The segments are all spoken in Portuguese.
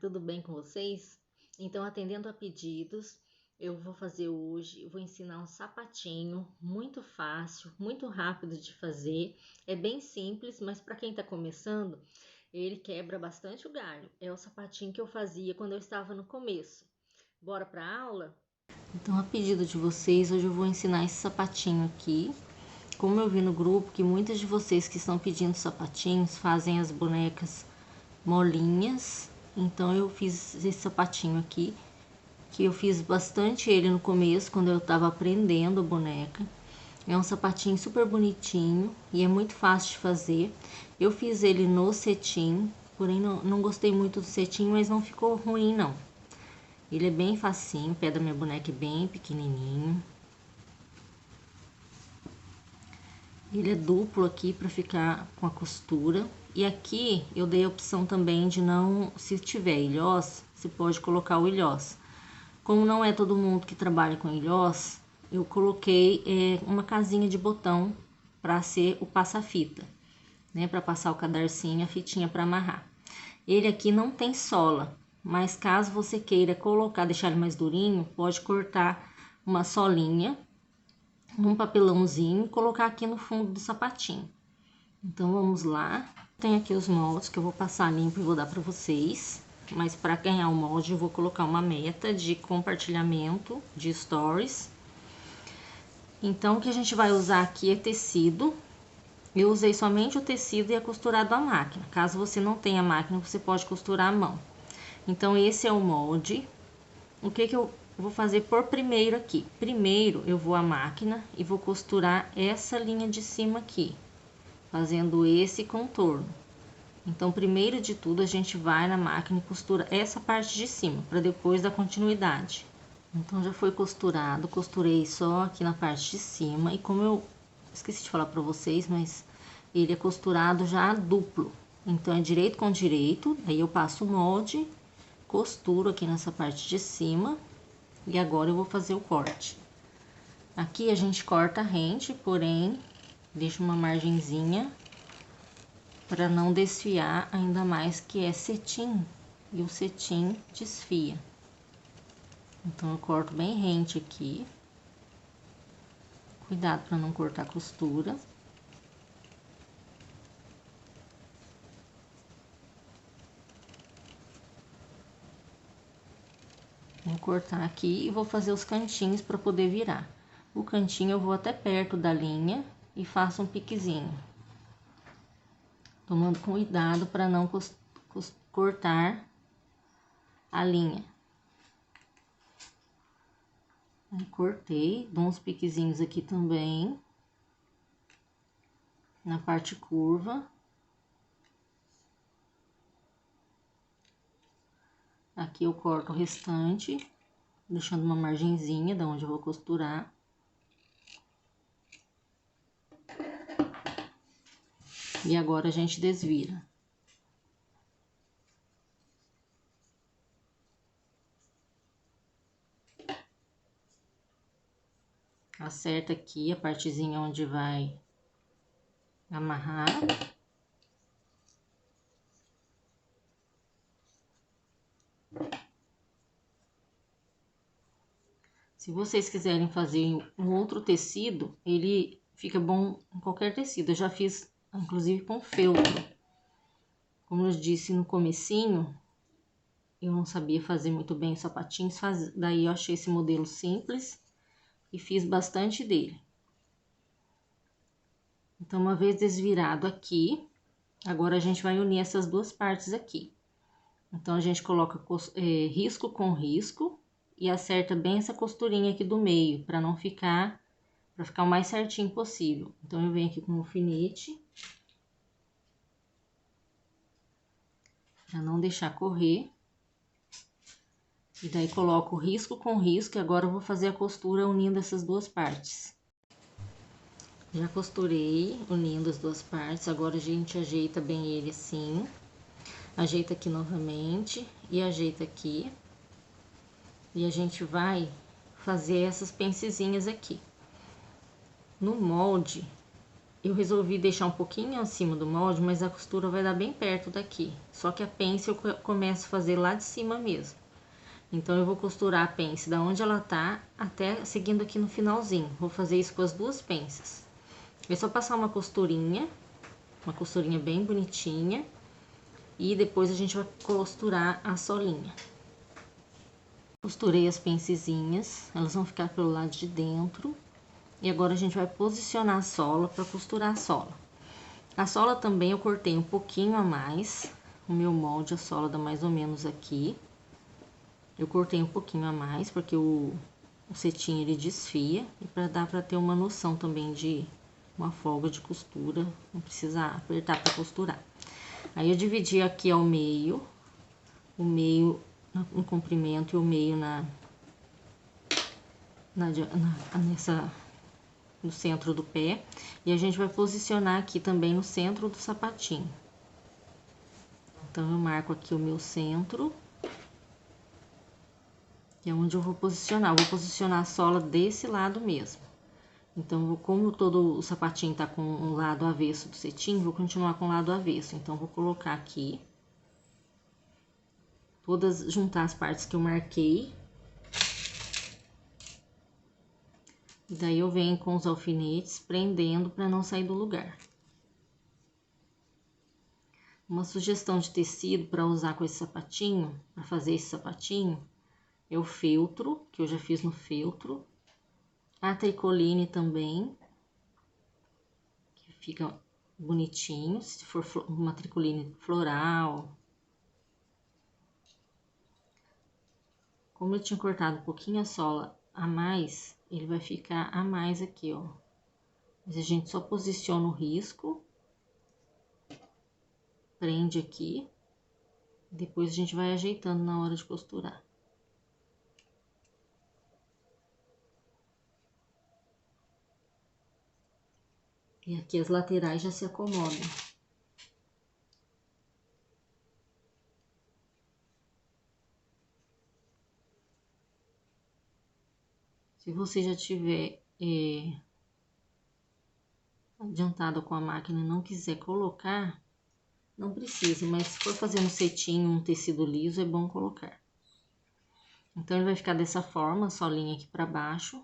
tudo bem com vocês? Então, atendendo a pedidos, eu vou fazer hoje, vou ensinar um sapatinho muito fácil, muito rápido de fazer. É bem simples, mas para quem está começando, ele quebra bastante o galho. É o sapatinho que eu fazia quando eu estava no começo. Bora para a aula? Então, a pedido de vocês, hoje eu vou ensinar esse sapatinho aqui. Como eu vi no grupo que muitas de vocês que estão pedindo sapatinhos fazem as bonecas molinhas, então eu fiz esse sapatinho aqui, que eu fiz bastante ele no começo, quando eu tava aprendendo a boneca. É um sapatinho super bonitinho e é muito fácil de fazer. Eu fiz ele no cetim, porém não gostei muito do cetim, mas não ficou ruim não. Ele é bem facinho, o pé da minha boneca é bem pequenininho. Ele é duplo aqui para ficar com a costura. E aqui eu dei a opção também de não, se tiver ilhós, você pode colocar o ilhós. Como não é todo mundo que trabalha com ilhós, eu coloquei uma casinha de botão para ser o passa-fita, né? Para passar o cadarcinho, a fitinha para amarrar. Ele aqui não tem sola, mas caso você queira colocar, deixar ele mais durinho, pode cortar uma solinha num papelãozinho e colocar aqui no fundo do sapatinho. Então, vamos lá. Tem aqui os moldes que eu vou passar limpo e vou dar para vocês. Mas para ganhar o molde, eu vou colocar uma meta de compartilhamento de stories. Então, o que a gente vai usar aqui é tecido. Eu usei somente o tecido e é costurado à máquina. Caso você não tenha máquina, você pode costurar à mão. Então, esse é o molde. O que eu vou fazer por primeiro aqui? Primeiro, eu vou à máquina e vou costurar essa linha de cima aqui, fazendo esse contorno. Então, primeiro de tudo, a gente vai na máquina e costura essa parte de cima, para depois dar continuidade. Então, já foi costurado, costurei só aqui na parte de cima. E como eu esqueci de falar para vocês, mas ele é costurado já duplo. Então, é direito com direito, aí eu passo o molde, costuro aqui nessa parte de cima. E agora eu vou fazer o corte. Aqui a gente corta rente, porém, deixa uma margenzinha para não desfiar, ainda mais que é cetim, e o cetim desfia. Então, eu corto bem rente aqui. Cuidado para não cortar a costura. Vou cortar aqui e vou fazer os cantinhos para poder virar. O cantinho eu vou até perto da linha e faço um piquezinho, tomando cuidado para não cortar a linha. Aí, cortei, dou uns piquezinhos aqui também, na parte curva. Aqui eu corto o restante, deixando uma margenzinha da onde eu vou costurar. E agora a gente desvira. Acerta aqui a partezinha onde vai amarrar. Se vocês quiserem fazer um outro tecido, ele fica bom em qualquer tecido. Eu já fiz, inclusive, com feltro. Como eu disse no comecinho, eu não sabia fazer muito bem os sapatinhos, daí eu achei esse modelo simples e fiz bastante dele. Então, uma vez desvirado aqui, agora a gente vai unir essas duas partes aqui. Então, a gente coloca risco com risco e acerta bem essa costurinha aqui do meio, para não ficar, para ficar o mais certinho possível. Então, eu venho aqui com o alfinete, para não deixar correr. E daí, coloco risco com risco, e agora eu vou fazer a costura unindo essas duas partes. Já costurei, unindo as duas partes, agora a gente ajeita bem ele assim. Ajeita aqui novamente e ajeita aqui. E a gente vai fazer essas pencezinhas aqui. No molde, Eu resolvi deixar um pouquinho acima do molde, mas a costura vai dar bem perto daqui. Só que a pence eu começo a fazer lá de cima mesmo. Então, eu vou costurar a pence da onde ela tá, até seguindo aqui no finalzinho. Vou fazer isso com as duas pences. É só passar uma costurinha bem bonitinha. E depois a gente vai costurar a solinha. Costurei as pencezinhas, elas vão ficar pelo lado de dentro. E agora a gente vai posicionar a sola para costurar a sola. A sola também eu cortei um pouquinho a mais. O meu molde, a sola dá mais ou menos aqui. Eu cortei um pouquinho a mais, porque o cetim ele desfia. E para dar para ter uma noção também de uma folga de costura. Não precisa apertar para costurar. Aí eu dividi aqui ao meio. O meio no comprimento e o meio no centro do pé, e a gente vai posicionar aqui também no centro do sapatinho. Então, eu marco aqui o meu centro, que é onde eu vou posicionar. Eu vou posicionar a sola desse lado mesmo. Então, como todo o sapatinho tá com um lado avesso do cetim, vou continuar com o lado avesso. Então, vou colocar aqui, juntar as partes que eu marquei. E daí eu venho com os alfinetes prendendo para não sair do lugar. Uma sugestão de tecido para usar com esse sapatinho, para fazer esse sapatinho, é o feltro, que eu já fiz no feltro. A tricoline também, que fica bonitinho, se for uma tricoline floral. Como eu tinha cortado um pouquinho a sola a mais, ele vai ficar a mais aqui, ó. Mas a gente só posiciona o risco, prende aqui, depois a gente vai ajeitando na hora de costurar. E aqui as laterais já se acomodam. Se você já tiver adiantado com a máquina e não quiser colocar, não precisa, mas se for fazer um cetim, um tecido liso, é bom colocar. Então, ele vai ficar dessa forma, a solinha aqui pra baixo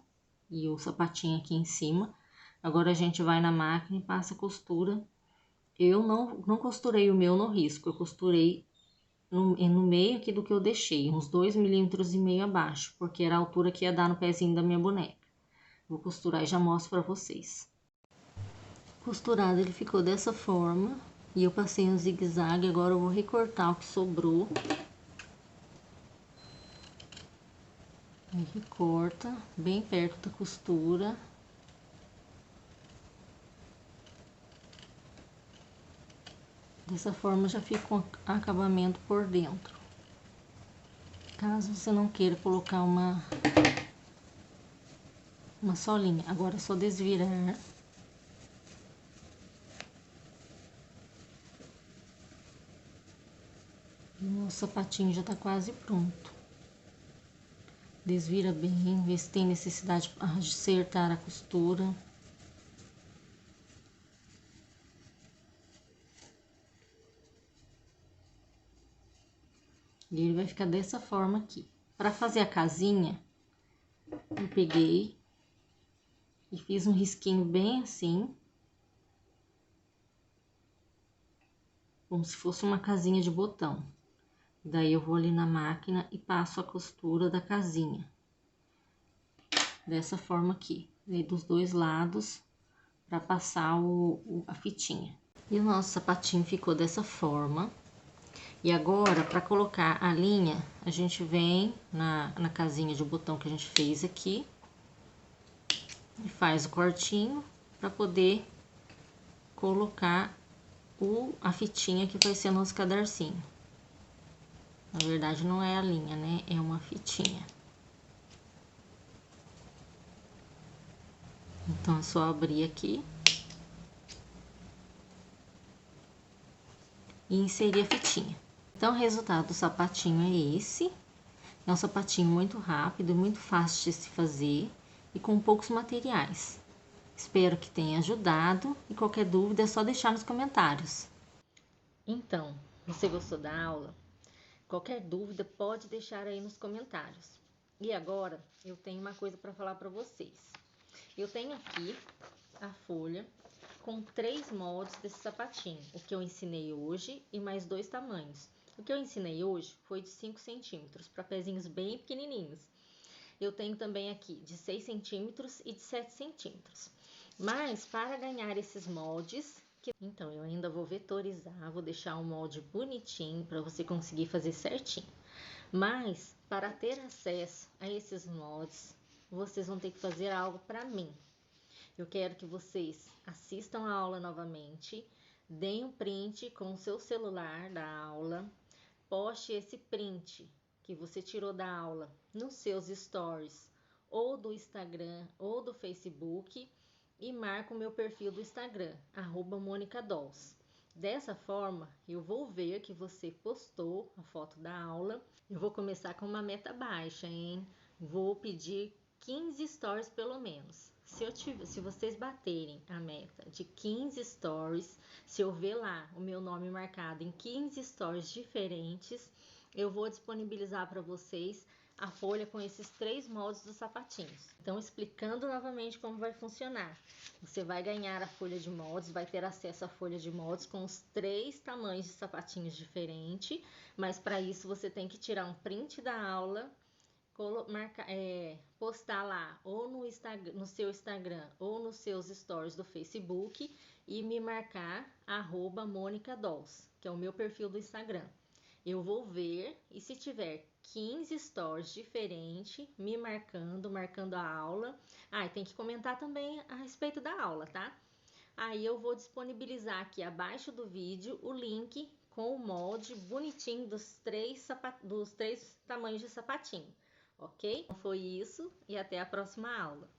e o sapatinho aqui em cima. Agora, a gente vai na máquina e passa a costura. Eu não costurei o meu no risco, eu costurei no meio aqui do que eu deixei, uns 2,5 milímetros abaixo, porque era a altura que ia dar no pezinho da minha boneca. Vou costurar e já mostro pra vocês. Costurado, ele ficou dessa forma. E eu passei um zigue-zague, agora eu vou recortar o que sobrou. Aí recorta bem perto da costura. Dessa forma já fica com acabamento por dentro. Caso você não queira colocar uma solinha, agora é só desvirar. E o nosso sapatinho já tá quase pronto. Desvira bem, vê se tem necessidade de acertar a costura. E ele vai ficar dessa forma aqui. Para fazer a casinha, eu peguei e fiz um risquinho bem assim, como se fosse uma casinha de botão. Daí eu vou ali na máquina e passo a costura da casinha. Dessa forma aqui, dos dois lados, para passar a fitinha. E o nosso sapatinho ficou dessa forma. E agora, para colocar a linha, a gente vem na casinha de botão que a gente fez aqui. E faz o cortinho para poder colocar a fitinha que vai ser nosso cadarcinho. Na verdade, não é a linha, né? É uma fitinha. Então, é só abrir aqui. E inserir a fitinha. Então, o resultado do sapatinho é esse. É um sapatinho muito rápido, muito fácil de se fazer e com poucos materiais. Espero que tenha ajudado e qualquer dúvida é só deixar nos comentários. Então, você gostou da aula? Qualquer dúvida pode deixar aí nos comentários. E agora eu tenho uma coisa para falar para vocês. Eu tenho aqui a folha com 3 moldes desse sapatinho, o que eu ensinei hoje e mais 2 tamanhos. O que eu ensinei hoje foi de 5 centímetros, para pezinhos bem pequenininhos. Eu tenho também aqui de 6 centímetros e de 7 centímetros. Mas para ganhar esses moldes, então eu ainda vou vetorizar, vou deixar um molde bonitinho para você conseguir fazer certinho. Mas para ter acesso a esses moldes, vocês vão ter que fazer algo para mim. Eu quero que vocês assistam a aula novamente, deem um print com o seu celular da aula, poste esse print que você tirou da aula nos seus stories, ou do Instagram, ou do Facebook, e marca o meu perfil do Instagram, @MonicaDolls. Dessa forma, eu vou ver que você postou a foto da aula. Eu vou começar com uma meta baixa, hein? Vou pedir 15 stories pelo menos. Se vocês baterem a meta de 15 stories, se eu ver lá o meu nome marcado em 15 stories diferentes, eu vou disponibilizar para vocês a folha com esses 3 moldes dos sapatinhos. Então, explicando novamente como vai funcionar. Você vai ganhar a folha de moldes, vai ter acesso à folha de moldes com os 3 tamanhos de sapatinhos diferentes, mas para isso você tem que tirar um print da aula, postar lá ou no seu Instagram ou nos seus stories do Facebook e me marcar @MonicaDolls, que é o meu perfil do Instagram. Eu vou ver e se tiver 15 stories diferentes, me marcando a aula. E tem que comentar também a respeito da aula, tá? Aí eu vou disponibilizar aqui abaixo do vídeo o link com o molde bonitinho dos 3 tamanhos de sapatinho, ok? Foi isso e até a próxima aula.